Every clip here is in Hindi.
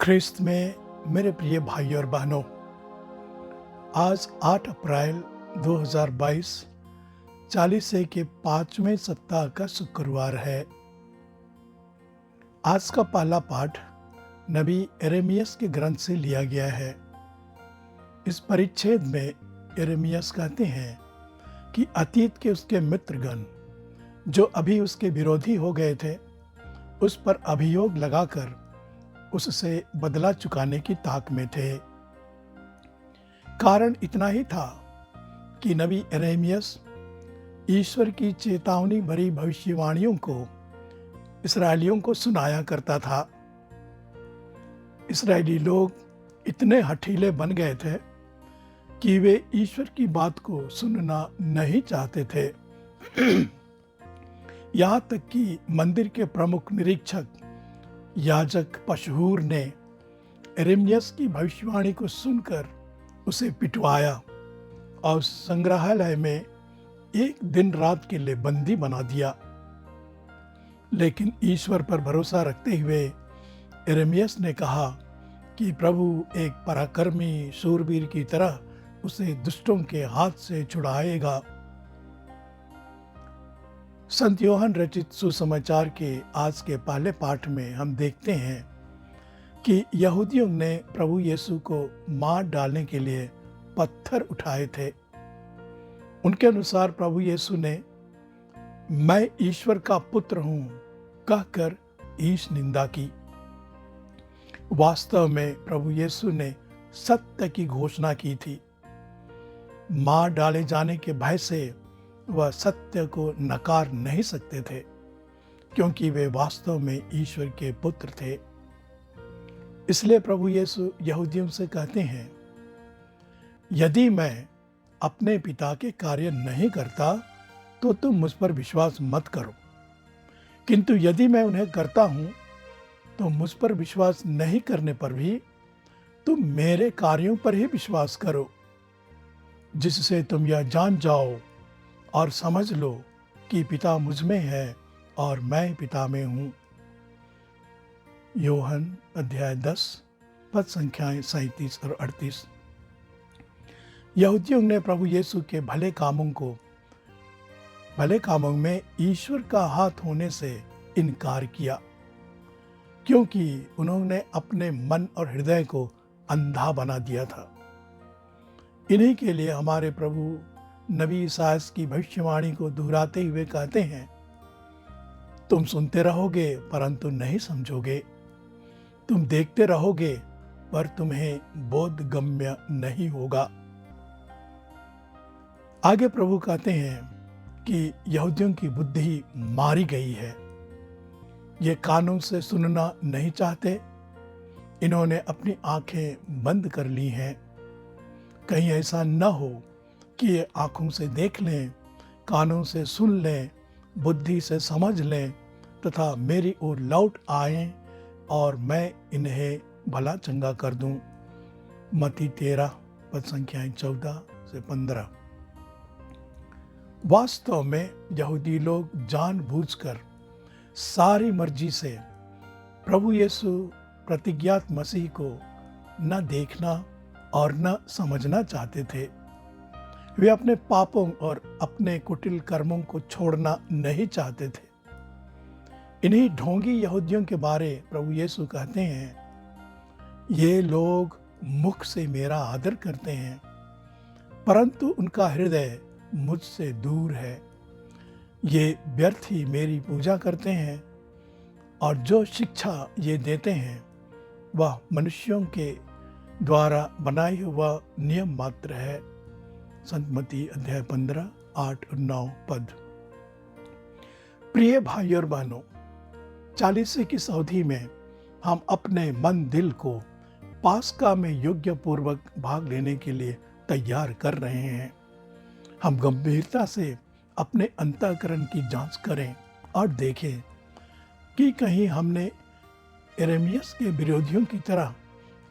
ख्रिस्त में मेरे प्रिय भाई और बहनों, आज 8 अप्रैल 2022 चालीसे के 5वें सप्ताह का शुक्रवार है। आज का पहला पाठ नबी यिर्मयाह के ग्रंथ से लिया गया है। इस परिच्छेद में यिर्मयाह कहते हैं कि अतीत के उसके मित्रगण जो अभी उसके विरोधी हो गए थे, उस पर अभियोग लगाकर उससे बदला चुकाने की ताक में थे। कारण इतना ही था कि नबी यिर्मयाह ईश्वर की चेतावनी भरी भविष्यवाणियों को इस्राएलियों को सुनाया करता था। इस्राएली लोग इतने हठीले बन गए थे कि वे ईश्वर की बात को सुनना नहीं चाहते थे। यहाँ तक कि मंदिर के प्रमुख निरीक्षक याजक पशहूर ने यिर्मयाह की भविष्यवाणी को सुनकर उसे पिटवाया और संग्रहालय में एक दिन रात के लिए बंदी बना दिया। लेकिन ईश्वर पर भरोसा रखते हुए यिर्मयाह ने कहा कि प्रभु एक पराक्रमी शूरवीर की तरह उसे दुष्टों के हाथ से छुड़ाएगा। संत यूहन्ना रचित सुसमाचार के आज के पहले पाठ में हम देखते हैं कि यहूदियों ने प्रभु यीशु को मार डालने के लिए पत्थर उठाए थे। उनके अनुसार प्रभु यीशु ने मैं ईश्वर का पुत्र हूं कहकर ईश निंदा की। वास्तव में प्रभु यीशु ने सत्य की घोषणा की थी। मार डाले जाने के भय से वह सत्य को नकार नहीं सकते थे, क्योंकि वे वास्तव में ईश्वर के पुत्र थे। इसलिए प्रभु यीशु यहूदियों से कहते हैं, यदि मैं अपने पिता के कार्य नहीं करता तो तुम मुझ पर विश्वास मत करो, किंतु यदि मैं उन्हें करता हूं तो मुझ पर विश्वास नहीं करने पर भी तुम मेरे कार्यों पर ही विश्वास करो, जिससे तुम यह जान जाओ और समझ लो कि पिता मुझ में है और मैं पिता में हूं। यूहन्ना अध्याय 10 पद संख्याएं 37 और 38। यहूदियों ने प्रभु यीशु के भले कामों में ईश्वर का हाथ होने से इनकार किया, क्योंकि उन्होंने अपने मन और हृदय को अंधा बना दिया था। इन्हीं के लिए हमारे प्रभु नबी ईसायाह की भविष्यवाणी को दोहराते हुए कहते हैं, तुम सुनते रहोगे परंतु नहीं समझोगे, तुम देखते रहोगे पर तुम्हें बोधगम्य नहीं होगा। आगे प्रभु कहते हैं कि यहूदियों की बुद्धि मारी गई है। ये कानों से सुनना नहीं चाहते, इन्होंने अपनी आंखें बंद कर ली हैं। कहीं ऐसा न हो कि ये आँखों से देख लें, कानों से सुन लें, बुद्धि से समझ लें तथा मेरी ओर लौट आएं और मैं इन्हें भला चंगा कर दूं। मत्ती 13 पद संख्याएं 14 से 15। वास्तव में यहूदी लोग जानबूझकर सारी मर्जी से प्रभु यीशु प्रतिज्ञात मसीह को न देखना और न समझना चाहते थे। वे अपने पापों और अपने कुटिल कर्मों को छोड़ना नहीं चाहते थे। इन्हीं ढोंगी यहूदियों के बारे प्रभु यीशु कहते हैं, ये लोग मुख से मेरा आदर करते हैं परंतु उनका हृदय मुझसे दूर है। ये व्यर्थ ही मेरी पूजा करते हैं और जो शिक्षा ये देते हैं वह मनुष्यों के द्वारा बनाई हुआ नियम मात्र है। संत मत्ती अध्याय 15 8 और 9 पद। प्रिय भाई और बहनों, चालीसे की इस अवधि में हम अपने मन दिल को पास्का में योग्य पूर्वक भाग लेने के लिए तैयार कर रहे हैं। हम गंभीरता से अपने अंतःकरण की जांच करें और देखें कि कहीं हमने यिर्मयाह के विरोधियों की तरह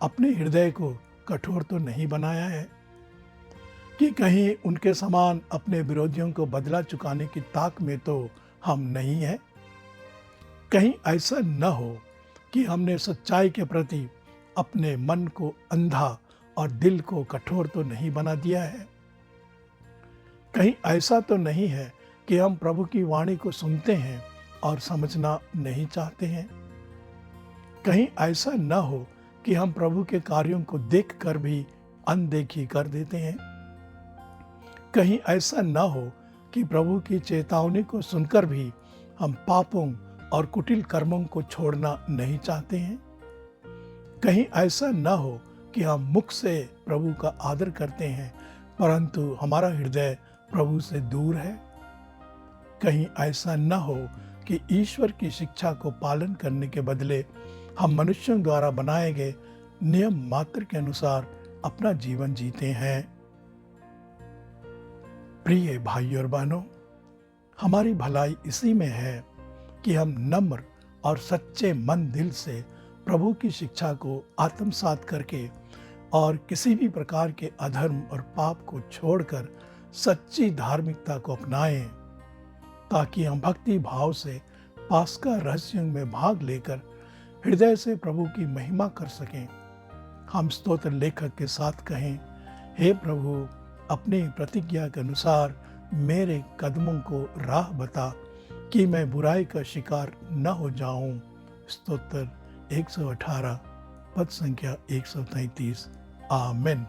अपने हृदय को कठोर तो नहीं बनाया है, कि कहीं उनके समान अपने विरोधियों को बदला चुकाने की ताक में तो हम नहीं हैं। कहीं ऐसा न हो कि हमने सच्चाई के प्रति अपने मन को अंधा और दिल को कठोर तो नहीं बना दिया है? कहीं ऐसा तो नहीं है कि हम प्रभु की वाणी को सुनते हैं और समझना नहीं चाहते हैं? कहीं ऐसा न हो कि हम प्रभु के कार्यों को देखकर भी अनदेखी कर देते हैं? कहीं ऐसा न हो कि प्रभु की चेतावनी को सुनकर भी हम पापों और कुटिल कर्मों को छोड़ना नहीं चाहते हैं? कहीं ऐसा न हो कि हम मुख से प्रभु का आदर करते हैं परंतु हमारा हृदय प्रभु से दूर है? कहीं ऐसा न हो कि ईश्वर की शिक्षा को पालन करने के बदले हम मनुष्यों द्वारा बनाए गए नियम मात्र के अनुसार अपना जीवन जीते हैं? प्रिय भाइयों और बहनों, हमारी भलाई इसी में है कि हम नम्र और सच्चे मन दिल से प्रभु की शिक्षा को आत्मसात करके और किसी भी प्रकार के अधर्म और पाप को छोड़कर सच्ची धार्मिकता को अपनाएं, ताकि हम भक्ति भाव से पास्का रहस्यों में भाग लेकर हृदय से प्रभु की महिमा कर सकें। हम स्तोत्र लेखक के साथ कहें, हे प्रभु, अपनी प्रतिज्ञा के अनुसार मेरे कदमों को राह बता कि मैं बुराई का शिकार न हो जाऊं। स्तोत्र 118 पद संख्या 133। आमीन।